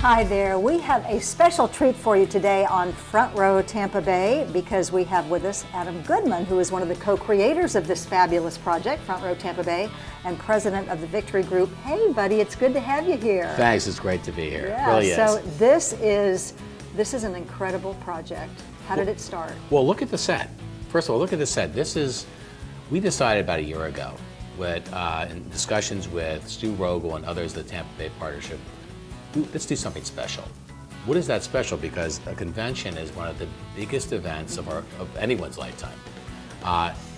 Hi there. We have a special treat for you today on Front Row Tampa Bay because we have with us Adam Goodman, who is one of the co-creators of this fabulous project, Front Row Tampa Bay, and president of the Victory Group. Hey, buddy, it's good to have you here. Thanks. It's great to be here. Yeah, It really so is. this is an incredible project. How did it start? Well, look at the set. First of all, look at the set. We decided about a year ago in discussions with Stu Rogel and others of the Tampa Bay Partnership, let's do something special. What is that special? Because a convention is one of the biggest events of anyone's lifetime.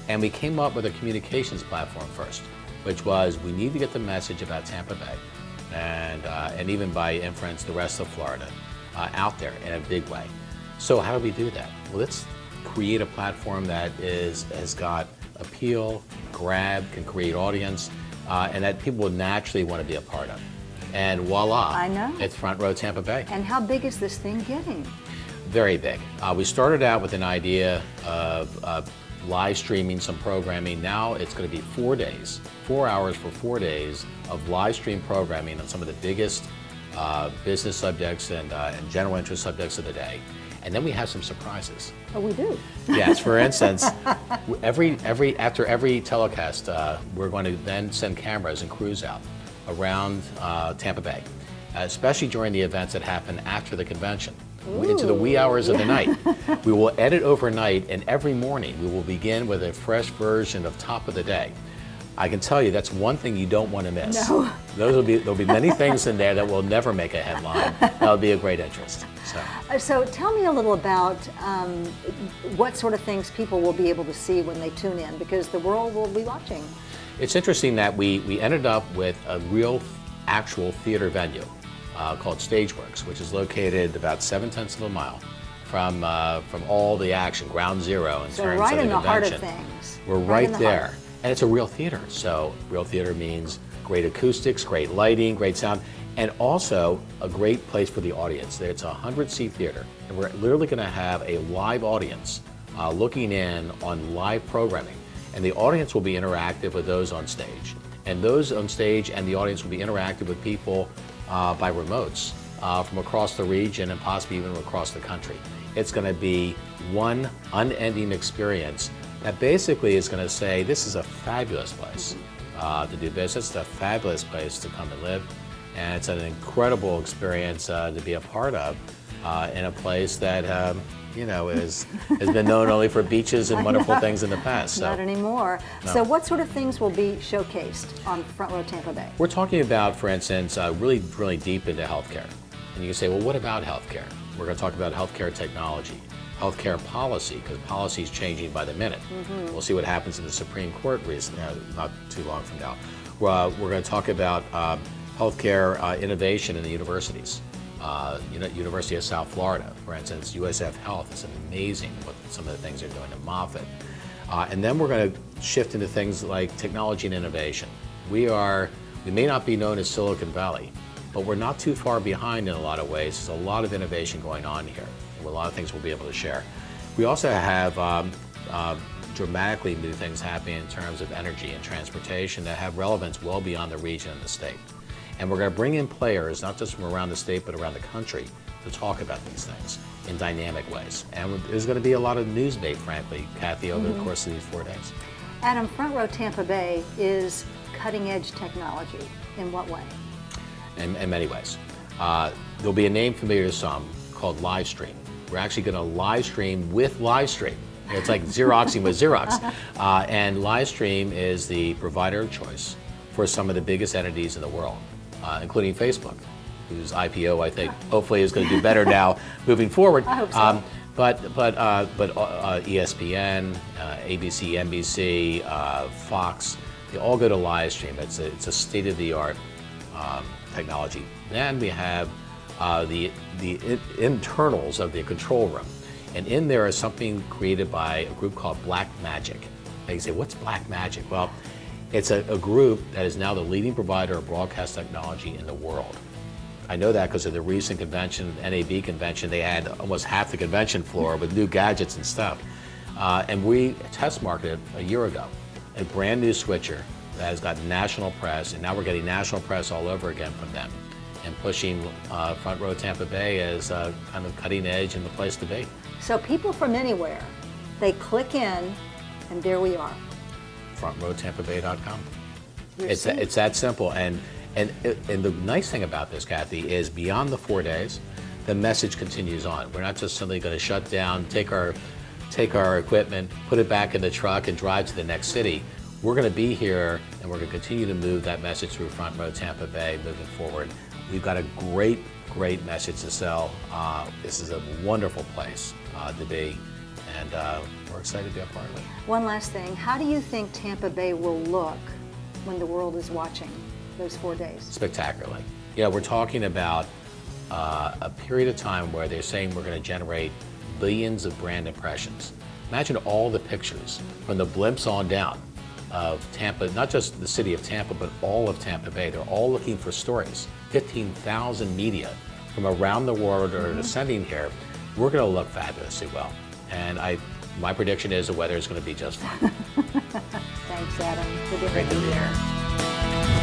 And we came up with a communications platform first, which was we need to get the message about Tampa Bay and even by inference the rest of Florida out there in a big way. So how do we do that? Well, let's create a platform that has got appeal, can create audience, and that people will naturally want to be a part of. And voila, I know. It's Front Row Tampa Bay. And how big is this thing getting? Very big. We started out with an idea of live streaming some programming. Now it's going to be 4 days, 4 hours for 4 days of live stream programming on some of the biggest business subjects and general interest subjects of the day. And then we have some surprises. Oh, we do? Yes, for instance, after every telecast, we're going to then send cameras and crews out around Tampa Bay, especially during the events that happen after the convention, into the wee hours of the night. We will edit overnight, and every morning we will begin with a fresh version of Top of the Day. I can tell you that's one thing you don't want to miss. No. There'll be many things in there that will never make a headline. That'll be a great interest. So tell me a little about what sort of things people will be able to see when they tune in, because the world will be watching. It's interesting that we ended up with a real, actual theater venue called Stageworks, which is located about 7/10 of a mile from all the action, ground zero in terms of the convention. So right in the heart of things. We're right there. And it's a real theater. So real theater means great acoustics, great lighting, great sound, and also a great place for the audience. It's a 100-seat theater, and we're literally going to have a live audience looking in on live programming. And the audience will be interactive with those on stage. And those on stage and the audience will be interactive with people by remotes from across the region and possibly even across the country. It's going to be one unending experience that basically is going to say this is a fabulous place to do business, it's a fabulous place to come and live, and it's an incredible experience to be a part of in a place that has been known only for beaches and wonderful things in the past. Not anymore. No. So what sort of things will be showcased on Front Row Tampa Bay? We're talking about, for instance, really deep into healthcare. And you can say, well, what about healthcare? We're going to talk about healthcare technology, healthcare policy, because policy is changing by the minute. Mm-hmm. We'll see what happens in the Supreme Court not too long from now. We're going to talk about healthcare innovation in the universities. University of South Florida, for instance, USF Health is amazing what some of the things they're doing at Moffitt. And then we're going to shift into things like technology and innovation. We may not be known as Silicon Valley, but we're not too far behind in a lot of ways. There's a lot of innovation going on here, and a lot of things we'll be able to share. We also have dramatically new things happening in terms of energy and transportation that have relevance well beyond the region and the state. And we're going to bring in players, not just from around the state, but around the country, to talk about these things in dynamic ways. And there's going to be a lot of news bait, frankly, Kathy, over the course of these 4 days. Adam, Front Row Tampa Bay is cutting-edge technology. In what way? In many ways. There'll be a name familiar to some called live stream. We're actually going to live stream with live stream. It's like Xeroxing with Xerox. And live stream is the provider of choice for some of the biggest entities in the world, including Facebook, whose IPO I think hopefully is going to do better now moving forward. I hope so. But ESPN, ABC, NBC, Fox, they all go to live stream. It's a state-of-the-art technology. Then we have the internals of the control room, and in there is something created by a group called Black Magic. Now you say, what's Black Magic? Well, it's a group that is now the leading provider of broadcast technology in the world. I know that because of the recent convention, NAB convention, they had almost half the convention floor with new gadgets and stuff. And we test marketed a year ago a brand new switcher that has got national press, and now we're getting national press all over again from them. and pushing Front Row Tampa Bay as kind of cutting edge and the place to be. So people from anywhere, they click in, and there we are. FrontRowTampaBay.com. You're It's seeing- that simple. And the nice thing about this, Kathy, is beyond the 4 days, the message continues on. We're not just suddenly going to shut down, take our equipment, put it back in the truck, and drive to the next city. We're going to be here, and we're going to continue to move that message through Front Row Tampa Bay moving forward. We've got a great message to sell. This is a wonderful place to be, and we're excited to be a part of it. One last thing, how do you think Tampa Bay will look when the world is watching those 4 days? Spectacularly. We're talking about a period of time where they're saying we're going to generate billions of brand impressions. Imagine all the pictures from the blimps on down of Tampa, not just the city of Tampa, but all of Tampa Bay. They're all looking for stories. 15,000 media from around the world are descending here. We're going to look fabulously well. And my prediction is the weather is going to be just fine. Thanks, Adam. Good to Great have to you be here. here.